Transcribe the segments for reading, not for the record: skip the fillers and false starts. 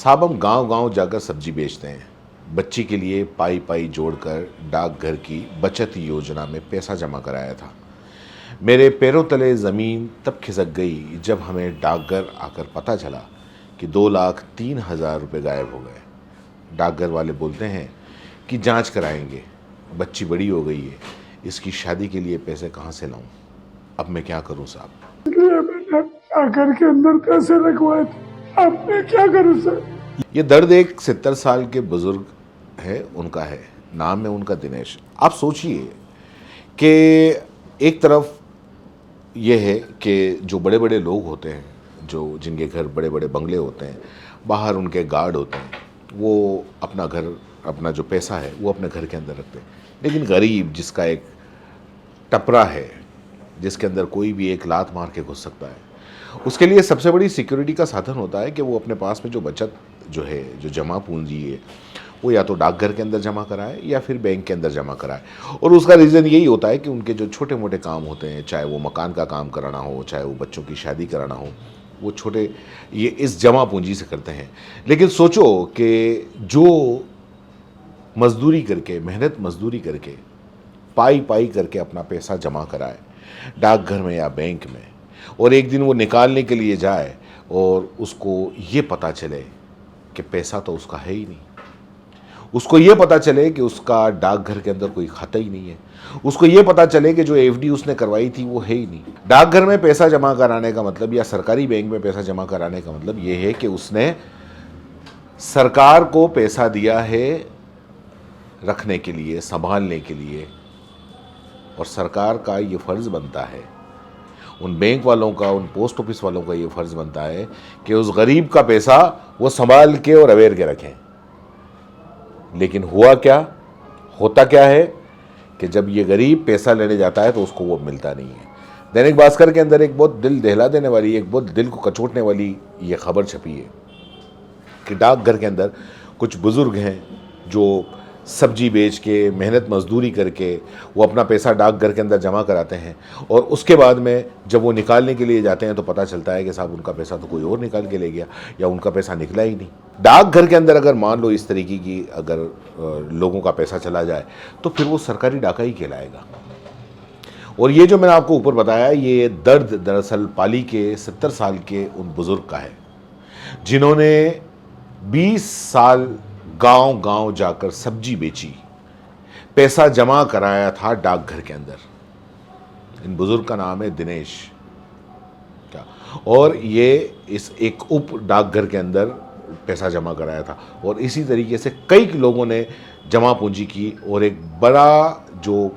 साहब हम गांव-गांव जाकर सब्जी बेचते हैं। बच्ची के लिए पाई पाई जोड़कर डाकघर की बचत योजना में पैसा जमा कराया था। मेरे पैरों तले ज़मीन तब खिसक गई जब हमें डाकघर आकर पता चला कि 2,03,000 रुपये गायब हो गए। डाकघर वाले बोलते हैं कि जांच कराएंगे। बच्ची बड़ी हो गई है, इसकी शादी के लिए पैसे कहाँ से लाऊं? अब मैं क्या करूं साहब? इसलिए मैंने डाकघर के अंदर पैसे रखवाए थे। अब मैं क्या करूं सर? ये दर्द एक 70 साल के बुजुर्ग है, उनका है। नाम है उनका दिनेश। आप सोचिए कि एक तरफ ये है कि जो बड़े बड़े लोग होते हैं, जो जिनके घर बड़े बड़े बंगले होते हैं, बाहर उनके गार्ड होते हैं, वो अपना घर, अपना जो पैसा है वो अपने घर के अंदर रखते हैं। लेकिन गरीब जिसका एक टपरा है, जिसके अंदर कोई भी एक लात मार के घुस सकता है, उसके लिए सबसे बड़ी सिक्योरिटी का साधन होता है कि वो अपने पास में जो बचत जो है, जो जमा पूंजी है, वो या तो डाकघर के अंदर जमा कराए या फिर बैंक के अंदर जमा कराए। और उसका रीज़न यही होता है कि उनके जो छोटे मोटे काम होते हैं, चाहे वो मकान का काम कराना हो, चाहे वो बच्चों की शादी कराना हो, वो छोटे ये इस जमा पूंजी से करते हैं। लेकिन सोचो कि जो मजदूरी करके, मेहनत मजदूरी करके, पाई पाई करके अपना पैसा जमा कराए डाकघर में या बैंक में, और एक दिन वो निकालने के लिए जाए और उसको ये पता चले कि पैसा तो उसका है ही नहीं, उसको ये पता चले कि उसका डाकघर के अंदर कोई खाता ही नहीं है, उसको ये पता चले कि जो एफडी उसने करवाई थी वो है ही नहीं। डाकघर में पैसा जमा कराने का मतलब या सरकारी बैंक में पैसा जमा कराने का मतलब ये है कि उसने सरकार को पैसा दिया है रखने के लिए, संभालने के लिए, और सरकार का ये फ़र्ज़ बनता है, उन बैंक वालों का, उन पोस्ट ऑफिस वालों का ये फ़र्ज़ बनता है कि उस गरीब का पैसा वो संभाल के और अवेयर के रखें। लेकिन होता क्या है कि जब ये गरीब पैसा लेने जाता है तो उसको वो मिलता नहीं है। दैनिक भास्कर के अंदर एक बहुत दिल दहला देने वाली, एक बहुत दिल को कचोटने वाली ये खबर छपी है कि डाकघर के अंदर कुछ बुज़ुर्ग हैं जो सब्जी बेच के, मेहनत मजदूरी करके वो अपना पैसा डाकघर के अंदर जमा कराते हैं, और उसके बाद में जब वो निकालने के लिए जाते हैं तो पता चलता है कि साहब उनका पैसा तो कोई और निकाल के ले गया, या उनका पैसा निकला ही नहीं। डाकघर के अंदर अगर मान लो इस तरीके की अगर लोगों का पैसा चला जाए तो फिर वो सरकारी डाका ही कहलाएगा। और ये जो मैंने आपको ऊपर बताया, ये दर्द दरअसल पाली के 70 साल के उन बुज़ुर्ग का है जिन्होंने 20 साल गांव गांव जाकर सब्जी बेची, पैसा जमा कराया था डाकघर के अंदर। इन बुजुर्ग का नाम है दिनेश क्या, और ये इस एक उप डाकघर के अंदर पैसा जमा कराया था। और इसी तरीके से कई लोगों ने जमा पूंजी की, और एक बड़ा जो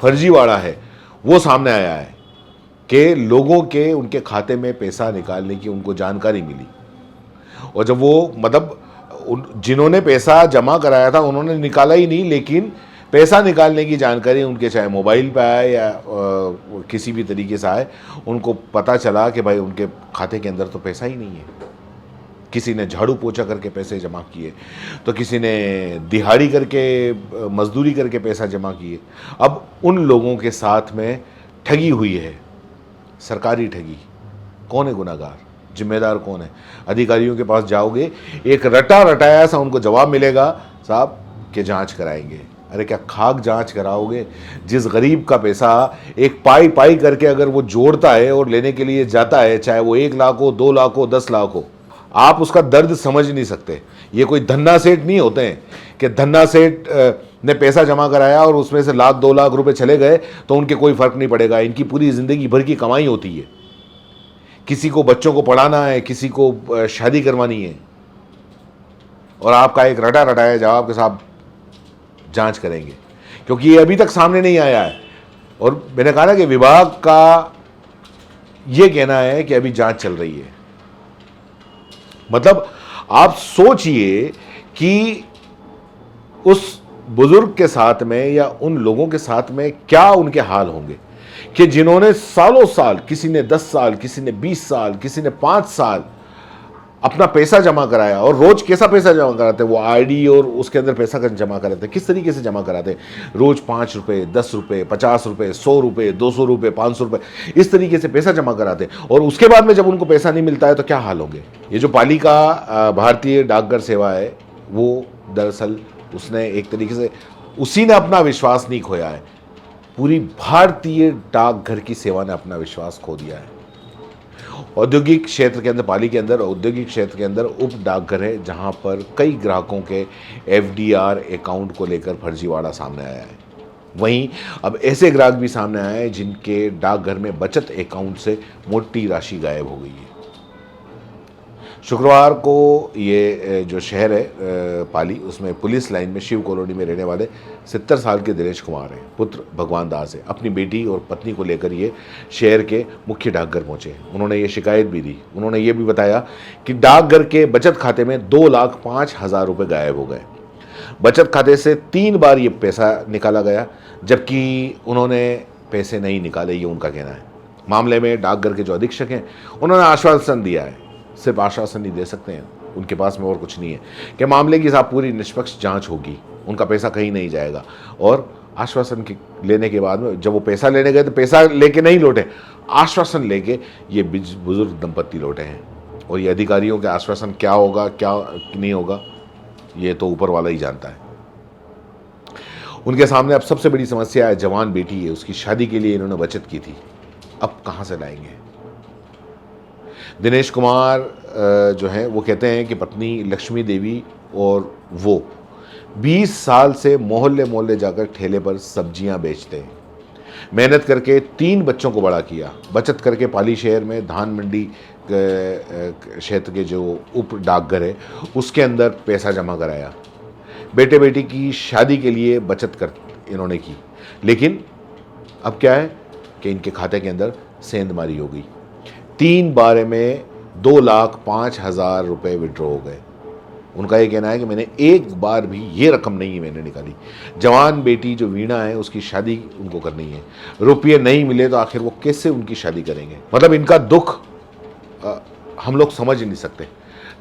फर्जीवाड़ा है वो सामने आया है कि लोगों के उनके खाते में पैसा निकालने की उनको जानकारी मिली, और जब वो मतलब जिन्होंने पैसा जमा कराया था उन्होंने निकाला ही नहीं, लेकिन पैसा निकालने की जानकारी उनके चाहे मोबाइल पे आए या किसी भी तरीके से आए, उनको पता चला कि भाई उनके खाते के अंदर तो पैसा ही नहीं है। किसी ने झाड़ू पोछा करके पैसे जमा किए, तो किसी ने दिहाड़ी करके, मजदूरी करके पैसा जमा किए। अब उन लोगों के साथ में ठगी हुई है, सरकारी ठगी। कौन है गुनाहगार, जिम्मेदार कौन है? अधिकारियों के पास जाओगे, एक रटा रटाया सा उनको जवाब मिलेगा, साहब कि जांच कराएंगे। अरे क्या खाक जांच कराओगे? जिस गरीब का पैसा एक पाई पाई करके अगर वो जोड़ता है और लेने के लिए जाता है, चाहे वो 1 लाख हो, 2 लाख हो, 10 लाख हो, आप उसका दर्द समझ नहीं सकते। ये कोई धन्ना सेठ नहीं होते हैं कि धन्ना सेठ ने पैसा जमा कराया और उसमें से 1-2 लाख रुपए चले गए तो उनके कोई फर्क नहीं पड़ेगा। इनकी पूरी जिंदगी भर की कमाई होती है। किसी को बच्चों को पढ़ाना है, किसी को शादी करवानी है, और आपका एक रटा रटाया जवाब के साथ जांच करेंगे, क्योंकि ये अभी तक सामने नहीं आया है। और मैंने कहा ना कि विभाग का ये कहना है कि अभी जांच चल रही है। मतलब आप सोचिए कि उस बुजुर्ग के साथ में या उन लोगों के साथ में क्या उनके हाल होंगे कि जिन्होंने सालों साल, किसी ने 10 साल, किसी ने 20 साल, किसी ने 5 साल अपना पैसा जमा कराया। और रोज कैसा पैसा जमा कराते, वो आईडी और उसके अंदर पैसा जमा कराते, किस तरीके से जमा कराते, रोज 5 रुपये, 10 रुपये, 50 रुपये, 100 रुपये, 200 रुपये, 500 रुपये, इस तरीके से पैसा जमा कराते। और उसके बाद में जब उनको पैसा नहीं मिलता है तो क्या हाल होंगे। ये जो पालिका भारतीय डाकघर सेवा है, वो दरअसल उसने एक तरीके से उसी ने अपना विश्वास नहीं खोया है, पूरी भारतीय डाकघर की सेवा ने अपना विश्वास खो दिया है। औद्योगिक क्षेत्र के अंदर, पाली के अंदर औद्योगिक क्षेत्र के अंदर उप डाकघर है, जहां पर कई ग्राहकों के एफडीआर अकाउंट को लेकर फर्जीवाड़ा सामने आया है। वहीं अब ऐसे ग्राहक भी सामने आए हैं जिनके डाकघर में बचत अकाउंट से मोटी राशि गायब हो गई है। शुक्रवार को ये जो शहर है पाली, उसमें पुलिस लाइन में शिव कॉलोनी में रहने वाले 70 साल के दिनेश कुमार हैं, पुत्र भगवान दास है, अपनी बेटी और पत्नी को लेकर ये शहर के मुख्य डाकघर पहुंचे। उन्होंने ये शिकायत भी दी। उन्होंने ये भी बताया कि डाकघर के बचत खाते में 2,05,000 रुपये गायब हो गए। बचत खाते से 3 बार ये पैसा निकाला गया, जबकि उन्होंने पैसे नहीं निकाले, ये उनका कहना है। मामले में डाकघर के जो अधीक्षक हैं उन्होंने आश्वासन दिया है, सिर्फ आश्वासन नहीं दे सकते हैं, उनके पास में और कुछ नहीं है, कि मामले की साहब पूरी निष्पक्ष जांच होगी, उनका पैसा कहीं नहीं जाएगा। और आश्वासन लेने के बाद में जब वो पैसा लेने गए तो पैसा लेके नहीं लौटे, आश्वासन लेके ये बुजुर्ग दंपत्ति लौटे हैं। और ये अधिकारियों के आश्वासन क्या होगा क्या नहीं होगा, ये तो ऊपर वाला ही जानता है। उनके सामने अब सबसे बड़ी समस्या है, जवान बेटी है, उसकी शादी के लिए इन्होंने बचत की थी, अब कहाँ से लाएंगे। दिनेश कुमार जो है वो कहते हैं कि पत्नी लक्ष्मी देवी और वो 20 साल से मोहल्ले मोहल्ले जाकर ठेले पर सब्जियां बेचते हैं। मेहनत करके 3 बच्चों को बड़ा किया, बचत करके पाली शहर में धान मंडी क्षेत्र के जो उप डाकघर है उसके अंदर पैसा जमा कराया। बेटे बेटी की शादी के लिए बचत कर इन्होंने की, लेकिन अब क्या है कि इनके खाते के अंदर सेंधमारी हो गई। 3 बार में 2,05,000 रुपये विड्रॉ हो गए। उनका ये कहना है कि मैंने एक बार भी ये रकम नहीं मैंने निकाली। जवान बेटी जो वीणा है उसकी शादी उनको करनी है, रुपये नहीं मिले तो आखिर वो कैसे उनकी शादी करेंगे। मतलब इनका दुख हम लोग समझ ही नहीं सकते।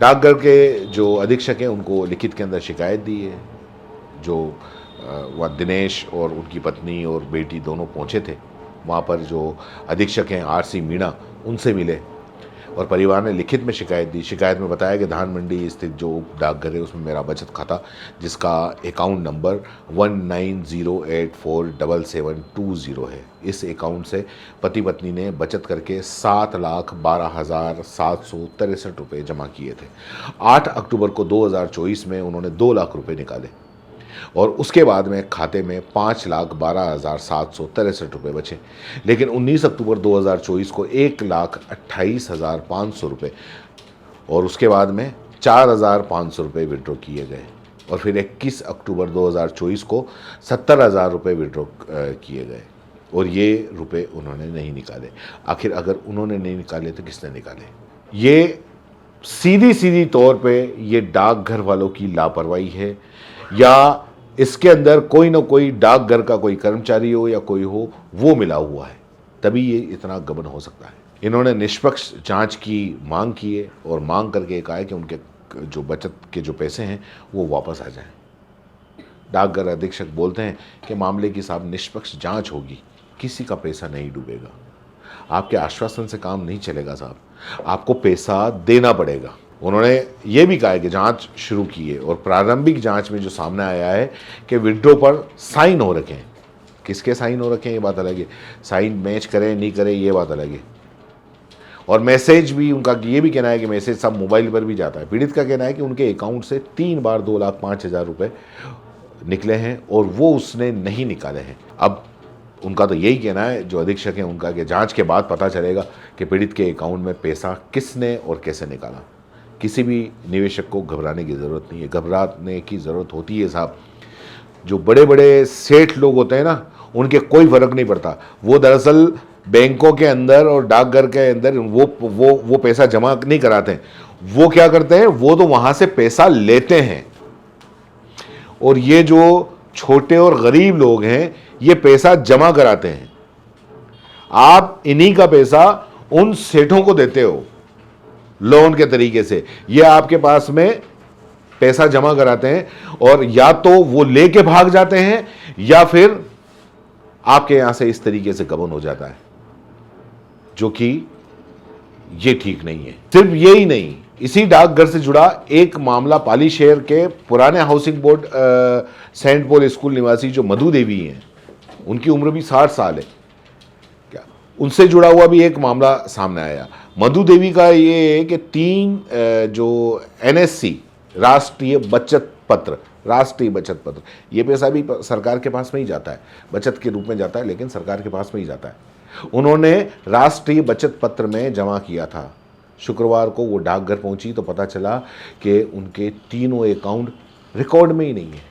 डाकघर के जो अधीक्षक हैं उनको लिखित के अंदर शिकायत दी है। जो वह दिनेश और उनकी पत्नी और बेटी दोनों पहुंचे थे, वहाँ पर जो अधीक्षक हैं आरसी मीणा, उनसे मिले और परिवार ने लिखित में शिकायत दी। शिकायत में बताया कि धान मंडी स्थित जो डाकघर है उसमें मेरा बचत खाता, जिसका अकाउंट नंबर 1908477720 है, इस अकाउंट से पति पत्नी ने बचत करके 7,12,763 रुपये जमा किए थे। 8 अक्टूबर को 2024 में उन्होंने 2 लाख रुपये निकाले और उसके बाद में खाते में 5,12,763 रुपये बचे। लेकिन 19 अक्टूबर 2024 को 1,28,500 रुपये और उसके बाद में 4,500 रुपये विड्रॉ किए गए और फिर 21 अक्टूबर 2024 को 70,000 रुपये विड्रॉ किए गए और ये रुपये उन्होंने नहीं निकाले। आखिर अगर उन्होंने नहीं निकाले तो किसने निकाले। ये सीधी तौर पे ये डाकघर वालों की लापरवाही है या इसके अंदर कोई ना कोई डाकघर का कोई कर्मचारी हो या कोई हो वो मिला हुआ है, तभी ये इतना गबन हो सकता है। इन्होंने निष्पक्ष जांच की मांग की है और मांग करके कहा है कि उनके जो बचत के जो पैसे हैं वो वापस आ जाएं। डाकघर अधीक्षक बोलते हैं कि मामले की साहब निष्पक्ष जांच होगी, किसी का पैसा नहीं डूबेगा। आपके आश्वासन से काम नहीं चलेगा साहब, आपको पैसा देना पड़ेगा। उन्होंने ये भी कहा है कि जांच शुरू की है और प्रारंभिक जांच में जो सामने आया है कि विड्रॉ पर साइन हो रखे हैं। किसके साइन हो रखे हैं ये बात अलग है, साइन मैच करें नहीं करें ये बात अलग है। और मैसेज भी उनका ये भी कहना है कि मैसेज सब मोबाइल पर भी जाता है। पीड़ित का कहना है कि उनके अकाउंट से 3 बार 2,05,000 रुपये निकले हैं और वो उसने नहीं निकाले हैं। अब उनका तो यही कहना है जो अधीक्षक हैं उनका कि जांच के बाद पता चलेगा कि पीड़ित के अकाउंट में पैसा किसने और कैसे निकाला। किसी भी निवेशक को घबराने की ज़रूरत नहीं है, घबराने की ज़रूरत होती है साहब। जो बड़े बड़े सेठ लोग होते हैं ना, उनके कोई फ़र्क नहीं पड़ता। वो दरअसल बैंकों के अंदर और डाकघर के अंदर वो पैसा जमा नहीं कराते हैं। वो क्या करते हैं, वो तो वहाँ से पैसा लेते हैं और ये जो छोटे और गरीब लोग हैं ये पैसा जमा कराते हैं। आप इन्हीं का पैसा उन सेठों को देते हो लोन के तरीके से। ये आपके पास में पैसा जमा कराते हैं और या तो वो लेके भाग जाते हैं या फिर आपके यहां से इस तरीके से गबन हो जाता है, जो कि ये ठीक नहीं है। सिर्फ यही नहीं, इसी डाकघर से जुड़ा एक मामला पाली शहर के पुराने housing board saint Paul school निवासी जो मधु देवी हैं, उनकी उम्र भी 60 साल है क्या, उनसे जुड़ा हुआ भी एक मामला सामने आया। मधु देवी का ये है कि 3 जो NSC राष्ट्रीय बचत पत्र, ये पैसा भी सरकार के पास में ही जाता है, बचत के रूप में जाता है, लेकिन सरकार के पास में ही जाता है। उन्होंने राष्ट्रीय बचत पत्र में जमा किया था। शुक्रवार को वो डाकघर पहुंची तो पता चला कि उनके तीनों अकाउंट रिकॉर्ड में ही नहीं है।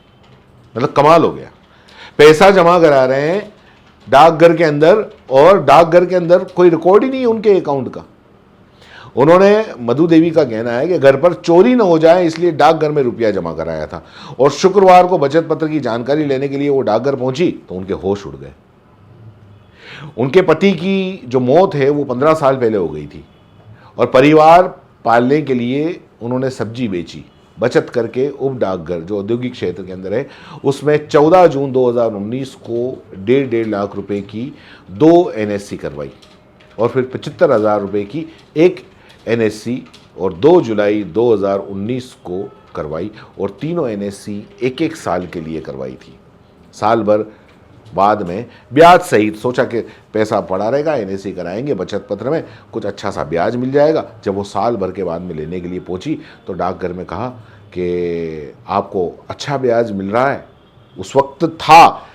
मतलब कमाल हो गया, पैसा जमा करा रहे हैं डाकघर के अंदर और डाकघर के अंदर कोई रिकॉर्ड ही नहीं है उनके अकाउंट का। उन्होंने, मधु देवी का कहना है कि घर पर चोरी न हो जाए इसलिए डाकघर में रुपया जमा कराया था और शुक्रवार को बचत पत्र की जानकारी लेने के लिए वो डाकघर पहुंची तो उनके होश उड़ गए। उनके पति की जो मौत है वो 15 साल पहले हो गई थी और परिवार पालने के लिए उन्होंने सब्जी बेची, बचत करके उप डाकघर जो औद्योगिक क्षेत्र के अंदर है उसमें 14 जून 2019 को 1.5 लाख रुपए की 2 NSC करवाई और फिर 75,000 रुपये की एक NSC और 2 जुलाई 2019 को करवाई और तीनों NSC 1-1 साल के लिए करवाई थी। साल भर बाद में ब्याज सहित सोचा कि पैसा पड़ा रहेगा, NSC कराएंगे, बचत पत्र में कुछ अच्छा सा ब्याज मिल जाएगा। जब वो साल भर के बाद में लेने के लिए पहुंची तो डाकघर में कहा कि आपको अच्छा ब्याज मिल रहा है। उस वक्त था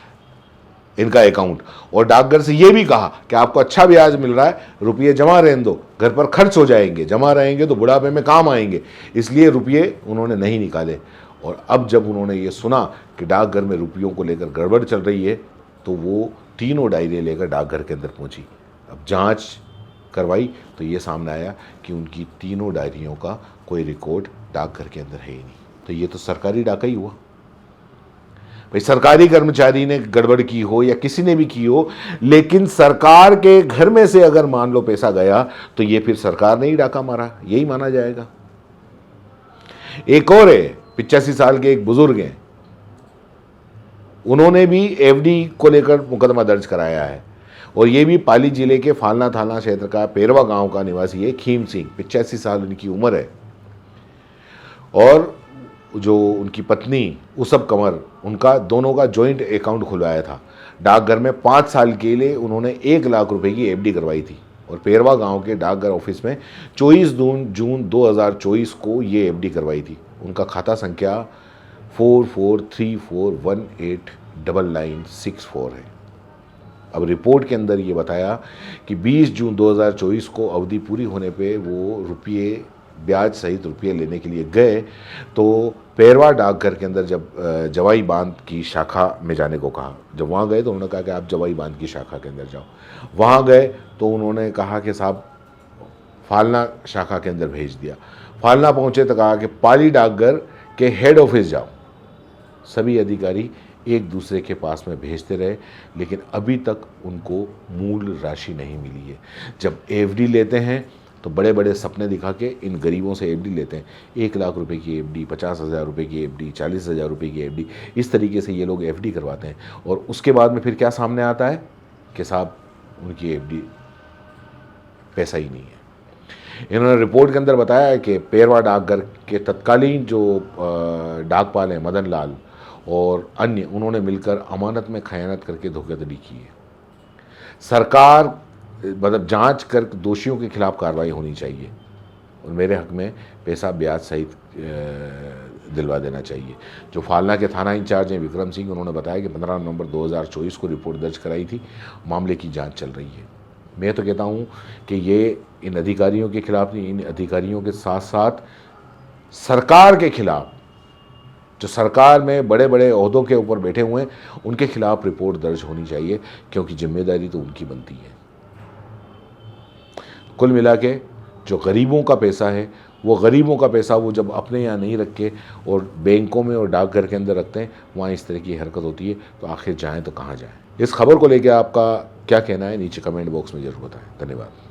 इनका अकाउंट और डाकघर से ये भी कहा कि आपको अच्छा ब्याज मिल रहा है, रुपये जमा रहने दो, घर पर खर्च हो जाएंगे, जमा रहेंगे तो बुढ़ापे में काम आएंगे, इसलिए रुपये उन्होंने नहीं निकाले। और अब जब उन्होंने ये सुना कि डाकघर में रुपयों को लेकर गड़बड़ चल रही है तो वो तीनों डायरी लेकर डाकघर के अंदर पहुंची। अब जांच करवाई तो ये सामने आया कि उनकी तीनों डायरियों का कोई रिकॉर्ड डाकघर के अंदर है ही नहीं। तो ये तो सरकारी डाका ही हुआ। भाई, सरकारी कर्मचारी ने गड़बड़ की हो या किसी ने भी की हो, लेकिन सरकार के घर में से अगर मान लो पैसा गया तो ये फिर सरकार ने ही डाका मारा, यही माना जाएगा। एक और है, 85 साल के एक बुजुर्ग हैं, उन्होंने भी FD को लेकर मुकदमा दर्ज कराया है और ये भी पाली जिले के फालना थाना क्षेत्र का पेरवा गांव का निवासी है खीम सिंह। 85 साल उनकी उम्र है और जो उनकी पत्नी उसब कंवर, उनका दोनों का जॉइंट अकाउंट खुलवाया था। डाकघर में 5 साल के लिए उन्होंने 1 लाख रुपए की FD करवाई थी और पेरवा गांव के डाकघर ऑफिस में 24 जून 2024 को ये FD करवाई थी। उनका खाता संख्या 4434189964 है। अब रिपोर्ट के अंदर ये बताया कि 20 जून 2024 को अवधि पूरी होने पे वो रुपये ब्याज सहित रुपये लेने के लिए गए तो पेरवा डाकघर के अंदर जब जवाई बांध की शाखा में जाने को कहा, जब वहाँ गए तो उन्होंने कहा कि आप जवाई बांध की शाखा के अंदर जाओ। वहाँ गए तो उन्होंने कहा कि साहब फालना शाखा के अंदर भेज दिया। फालना पहुँचे तो कहा कि पाली डाकघर के हेड ऑफिस जाओ। सभी अधिकारी एक दूसरे के पास में भेजते रहे लेकिन अभी तक उनको मूल राशि नहीं मिली है। जब FD लेते हैं तो बड़े बड़े सपने दिखा के इन गरीबों से FD लेते हैं। 1 लाख रुपए की FD, 50,000 रुपये की FD, 40,000 रुपये की FD, इस तरीके से ये लोग FD करवाते हैं और उसके बाद में फिर क्या सामने आता है कि साहब उनकी FD पैसा ही नहीं है। इन्होंने रिपोर्ट के अंदर बताया है कि पेरवा डाकघर के तत्कालीन जो डाकपाल हैं मदन लाल और अन्य, उन्होंने मिलकर अमानत में खयानत करके धोखाधड़ी की है। सरकार मतलब जांच कर दोषियों के खिलाफ कार्रवाई होनी चाहिए और मेरे हक में पैसा ब्याज सहित दिलवा देना चाहिए। जो फालना के थाना इंचार्ज हैं विक्रम सिंह, उन्होंने बताया कि 15 नवंबर 2024 को रिपोर्ट दर्ज कराई थी, मामले की जांच चल रही है। मैं तो कहता हूँ कि ये इन अधिकारियों के खिलाफ नहीं, इन अधिकारियों के साथ साथ सरकार के खिलाफ, जो सरकार में बड़े बड़े ओहदों के ऊपर बैठे हुए हैं, उनके खिलाफ रिपोर्ट दर्ज होनी चाहिए क्योंकि जिम्मेदारी तो उनकी बनती है। कुल मिला के जो गरीबों का पैसा है, वो गरीबों का पैसा वो जब अपने यहाँ नहीं रख के और बैंकों में और डाकघर के अंदर रखते हैं, वहाँ इस तरह की हरकत होती है। तो आखिर जाएं तो कहाँ जाएं। इस खबर को लेकर आपका क्या कहना है नीचे कमेंट बॉक्स में जरूर बताएं। धन्यवाद।